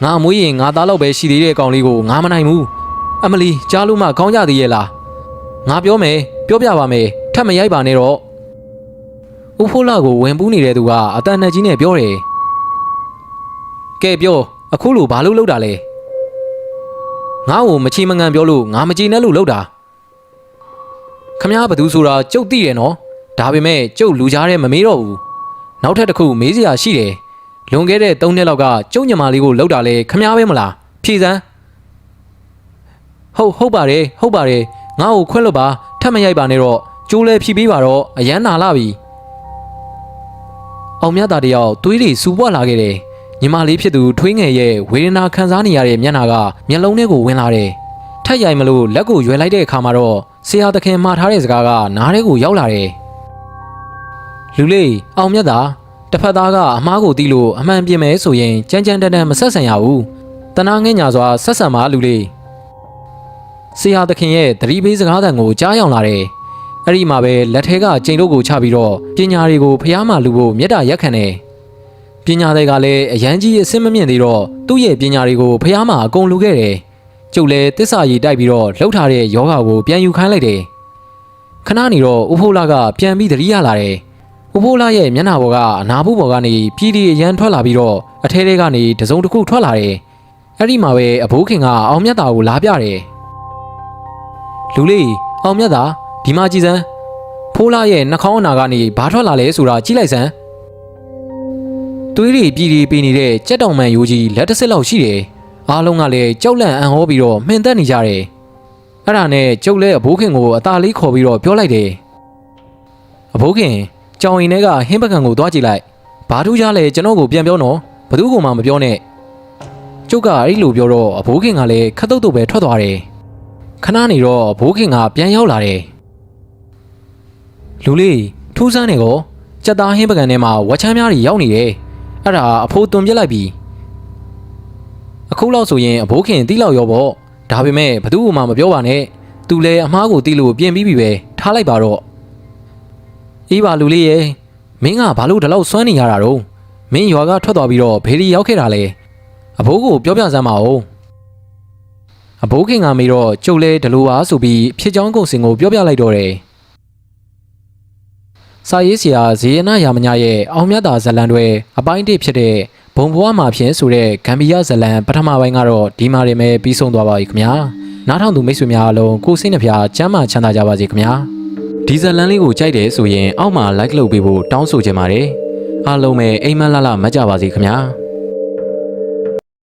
ငါမွေးရင်ငါသားလောက်ပဲရှိသေးတဲ့ကောင်လေးကိုငါမနိုင်ဘူးအမလီကြားလို့မှခေါင်းကြသေးရဲ့လားငါပြောမယ်ပြောပြပါမယ်ထပ်မရိုက်ပါနဲ့တော့ဦးဖိုးလာကိုဝင်ပူးနေတဲ့သူကအတန်နဲ့ကြီးနဲ့ပြောတယ်ကဲပြောအခုလိုဘာလို့လုပ်တာလဲငါ့ကိုမချီမငံပြောလို့ငါမကြည်နဲ့လို့လုပ်တာခမ ्या ဘသူဆိုတာကျုပ်သိတယ်နော်ဒါပေမဲ့ကျုပ်လူကြားတဲ့မမေးတော့ဘူးနောက်ထပ်တစ်ခုမေးစရာရှိတယ်လွန်ခဲ့တဲ့3နှစ်လောက်ကကျုပ်ညမလေးကိုလှုပ်တာလေခမ ्या ပဲမလားဖြေစမ်းဟုတ်ပါတယ်ငါ့ကိုခွင့်လွတ်ပါထပ်မရိုက်ပါနဲ့တော့ကျိုးလဲဖြီးပေးပါတော့အရန်နာလာပြီအောင်မြတ်သားတယောက်သွေးတွေစူပွားလာခဲ့တယ်ညီမလေးဖြစ်သူထွေးငယ်ရဲ့ဝေဒနာခံစားနေရတဲ့မျက်နှာကမျက်လုံးထဲကိုဝင်လာတယ်ထက်ရိုက်မလို့လက်ကိုရွယ်လိုက်တဲ့အခါမှာတော့ဆရာသခင်မှားထားတဲ့စကားကနားထဲကိုရောက်လာတယ်လူလေးအောင်မြတ်သားတစ်ဖက်သားကအမားကိုတီးလို့အမှန်ပြင်မယ်ဆိုရင်ကြမ်းကြမ်းတမ်းတမ်းမဆက်ဆံရဘူးတနာငဲ့ညာစွာဆက်ဆံပါလူလေးဆရာသခင်ရဲ့သတိပေးစကားသံကိုကြားရောက်လာတယ်အဲ့ဒီမှာပဲလက်ထဲကကျိန်တို့ကိုချပြီးတော့ပညာတွေကိုဖျားမှလူဖို့မေတ္တာရက်ခံတယ်ပညာတွေကလည်းအရန်ကြီးအစင်မမြင့်သေးတော့သူ့ရဲ့ပညာတွေကိုဖျားမှအကုန်လူခဲ့တယ်ကျုပ်လည်းတစ္ဆာရည်တိုက်ပြီးတော့လှုပ်ထားတဲ့ယောဂါကိုပြန်ယူခိုင်းလိုက်တယ်ခဏနေတော့ဦးဖိုးလာကပြန်ပြီးသတိရလာတယ်ဦးဖိုးလာရဲ့မျက်နှာပေါ်ကအနာဘူးပေါ်ကနေပြည်တီအရန်ထွက်လာပြီးတော့အထဲထဲကနေတစုံတစ်ခုထွက်လာတယ်အဲ့ဒီမှာပဲအဘိုးခင်ကအောင်မြတ်သားကိုလာပြတယ်လူလေးအောင်မြတ်သားဒီမှာကြည်စမ်းဖိုးလာရဲ့နှာခေါင်းအနာကနေဘာထွက်လာလဲဆိုတာကြည့်လိုက်စမ်းသွေးတွေပြည်တီပေးနေတဲ့ကြက်တောင်မှန်ရိုးကြီးလက်တစ်စက်လောက်ရှိတယ်အားလုံးကလည်းကြောက်လန့်အံ့ဟောပြီးတော့မှင်သက်နေကြတယ်အဲ့ဒါနဲ့ကျုပ်လည်းအဘိုးခင်ကိုအသာလေးခေါ်ပြီးတော့ပြောလိုက်တယ်အဘိုးခင်ကြောင်ရင်ထဲကဟင်းပကံကိုသွားကြည့်လိုက်ဘာထူးကြလဲကျွန်တော်ကိုပြန်ပြောနော်ဘသူ့ကိုမှမပြောနဲ့ကျုပ်ကအဲ့လိုပြောတော့အဘိုးခင်ကလည်းခတ်တုတ်တုတ်ပဲထွက်သွားတယ်ခဏနေတော့အဘိုးခင်ကပြန်ရောက်လာတယ်လူလေးထူးဆန်းနေကောကြက်သားဟင်းပကံထဲမှာဝက်ချမ်းများတွေရောက်နေတယ်အဲ့ဒါအဖိုးသွန်ပြစ်လိုက်ပြီအခုလောက်ဆိုရင်အဘိုးခင်တီးလောက်ရောပေါ့ဒါပေမဲ့ဘသူ့ကိုမှမပြောပါနဲ့သူလည်းအမားကိုတီးလို့ပြင်ပြီးပြီပဲထားလိုက်ပါတော့အေးပါလူလေးရဲ့မင်းကဘာလို့ဒီလောက်စွမ်းနေရတာတော့မင်းရွာကထွက်သွားပြီးတော့ဘေးရီရောက်ခဲ့တာလေအဘိုးကိုပြောပြစမ်းပါဦးအဘိုးခင်ကမေးတော့ကျုပ်လဲဒီလိုပါဆိုပြီးဖြစ်ချောင်းကုံစင်ကိုပြောပြလိုက်တော့တယ်စာရေးဆရာဇေယနာရာမညာရဲ့အောင်မြတ်သာဇလံတွေအပိုင်းတစ်ဖြစ်တဲ့ဘုံဘွားမှာဖြင့်ဆိုတဲ့ဂမ်ဘီယာဇလံပထမပိုင်းကတော့ဒီမှာတင်ပဲပြီးဆုံးသွားပါပြီခင်ဗျာနားထောင်သူမိတ်ဆွေများအားလုံးကိုစိတ်နှဖျားကျမ်းမာချမ်းသာကြပါစေခင်ဗျာဒီဇလံလေးကိုကြိုက်တယ်ဆိုရင်အောက်မှာ like လုပ်ပေးဖို့တောင်းဆိုချင်ပါတယ်အားလုံးပဲအိမ်မက်လှလှမတ်ကြပါစေခင်ဗျာ